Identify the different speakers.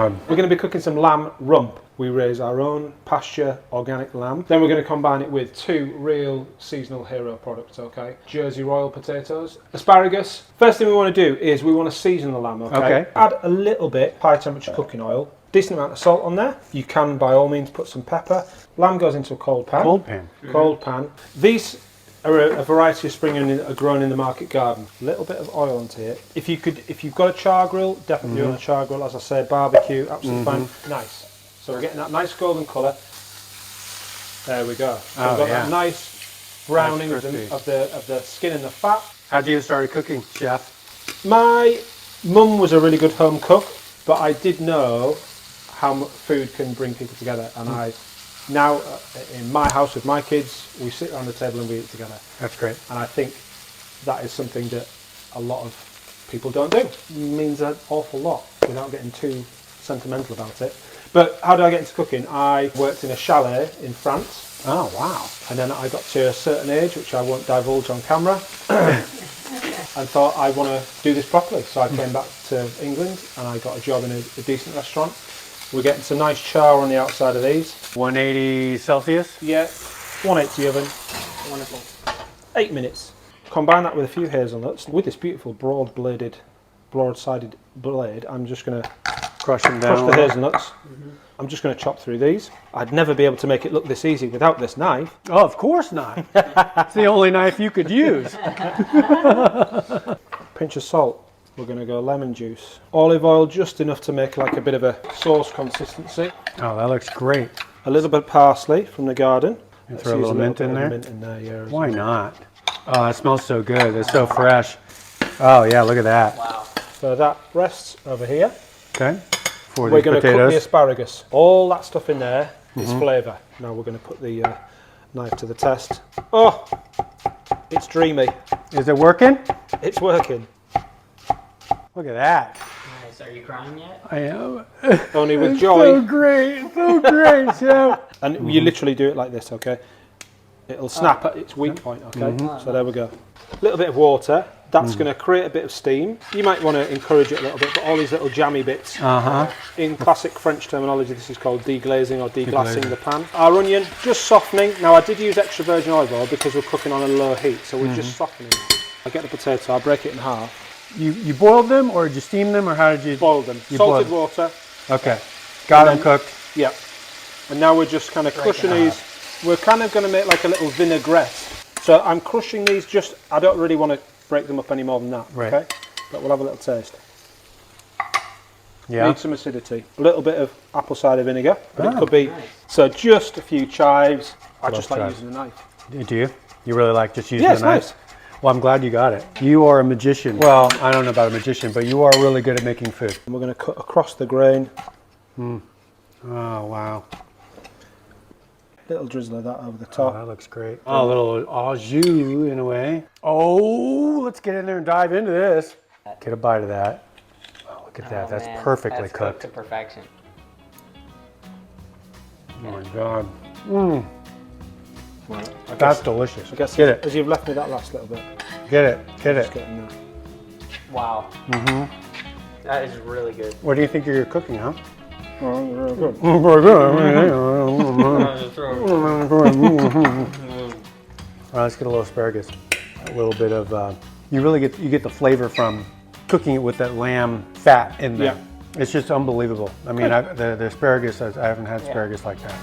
Speaker 1: God.
Speaker 2: We're going to be cooking some lamb rump. We raise our own pasture organic lamb. Then we're going to combine it with 2 real seasonal hero products, okay? Jersey Royal potatoes, asparagus. First thing we want to do is we want to season the lamb, okay? Add a little bit high temperature cooking oil, decent amount of salt on there. You can by all means put some pepper. Lamb goes into a cold pan.
Speaker 1: Cold pan.
Speaker 2: Cold pan. These are a variety of spring onion that are grown in the market garden. A little bit of oil onto it. If you've got a char grill, definitely on a char grill. As I said, barbecue, absolutely fine. Nice. So we're getting that nice golden colour. There we go. So we've got that nice browning of the skin and the fat.
Speaker 1: How do you start cooking, chef?
Speaker 2: My mum was a really good home cook, but I did know how much food can bring people together, and I now in my house with my kids, we sit around the table and we eat together.
Speaker 1: That's great.
Speaker 2: And I think that is something that a lot of people don't do. It means an awful lot without getting too sentimental about it. But how did I get into cooking? I worked in a chalet in France.
Speaker 1: Oh, wow.
Speaker 2: And then I got to a certain age, which I won't divulge on camera, and thought I want to do this properly. So I came back to England and I got a job in a decent restaurant. We're getting some nice char on the outside of these.
Speaker 1: 180 Celsius?
Speaker 2: Yeah, 180 oven.
Speaker 3: Wonderful.
Speaker 2: 8 minutes. Combine that with a few hazelnuts. With this beautiful broad-sided blade, I'm just going to
Speaker 1: Crush them down.
Speaker 2: crush the hazelnuts. I'm just going to chop through these. I'd never be able to make it look this easy without this knife.
Speaker 1: Oh, of course not. It's the only knife you could use.
Speaker 2: Pinch of salt. We're going to go lemon juice. Olive oil, just enough to make like a bit of a sauce consistency.
Speaker 1: Oh, that looks great.
Speaker 2: A little bit of parsley from the garden.
Speaker 1: And throw a little mint in there?
Speaker 2: Mint in there, yeah.
Speaker 1: Why not? Oh, that smells so good. It's so fresh. Oh, yeah, look at that.
Speaker 3: Wow.
Speaker 2: So that rests over here.
Speaker 1: Okay. For
Speaker 2: We're
Speaker 1: the
Speaker 2: going to cook
Speaker 1: potatoes.
Speaker 2: the asparagus. All that stuff in there is flavour. Now we're going to put the knife to the test. Oh, it's dreamy.
Speaker 1: Is it working?
Speaker 2: It's working.
Speaker 1: Look at that.
Speaker 3: Nice. Are you crying yet?
Speaker 1: I am.
Speaker 2: Only with
Speaker 1: It's
Speaker 2: joy.
Speaker 1: so great. So great, chef.
Speaker 2: And you literally do it like this, okay? It'll snap at its weak point, okay? So there we go. A little bit of water. That's going to create a bit of steam. You might want to encourage it a little bit, but all these little jammy bits. In classic French terminology, this is called deglazing or deglassing the pan. Our onion, just softening. Now I did use extra virgin olive oil because we're cooking on a low heat, so we're just softening it. I get the potato, I'll break it in half.
Speaker 1: You boiled them, or did you steam them, or how did you?
Speaker 2: Boiled them.
Speaker 1: You
Speaker 2: Salted
Speaker 1: boiled.
Speaker 2: water.
Speaker 1: Okay. Got them
Speaker 2: then-
Speaker 1: cooked.
Speaker 2: Yeah. And now we're just kind of crushing these. We're kind of going to make like a little vinaigrette. So I'm crushing these just, I don't really want to break them up any more than that,
Speaker 1: Right.
Speaker 2: okay? But we'll have a little taste.
Speaker 1: Yeah.
Speaker 2: Need some acidity. A little bit of apple cider vinegar, but it
Speaker 1: Oh,
Speaker 2: could be, so just a few chives. I just like
Speaker 1: chives.
Speaker 2: using the knife.
Speaker 1: Do you? You really like just using
Speaker 2: Yeah,
Speaker 1: the
Speaker 2: it's
Speaker 1: knife?
Speaker 2: nice.
Speaker 1: Well, I'm glad you got it. You are a magician. Well, I don't know about a magician, but you are really good at making food.
Speaker 2: And we're going to cut across the grain.
Speaker 1: Oh, wow.
Speaker 2: Little drizzle of that over the
Speaker 1: Oh,
Speaker 2: top.
Speaker 1: that looks great. Oh, a little au jus in a way. Oh, let's get in there and dive into this. Get a bite of that. Oh, look at that.
Speaker 3: Oh,
Speaker 1: That's
Speaker 3: man.
Speaker 1: perfectly
Speaker 3: That's
Speaker 1: cooked.
Speaker 3: to perfection.
Speaker 1: Oh my God. Mmm.
Speaker 2: I
Speaker 1: That's
Speaker 2: guess,
Speaker 1: delicious.
Speaker 2: I guess
Speaker 1: Get it.
Speaker 2: as you've left me that last little bit.
Speaker 1: Get it. Get
Speaker 2: Just
Speaker 1: it.
Speaker 2: get in there.
Speaker 3: Wow. That is really good.
Speaker 1: What do you think you're cooking, huh?
Speaker 2: Oh, very good.
Speaker 1: Very good. All right, let's get a little asparagus. A little bit of, you really get the flavor from cooking it with that lamb fat in there.
Speaker 2: Yeah.
Speaker 1: It's just unbelievable. I mean, the asparagus, I haven't had asparagus like that.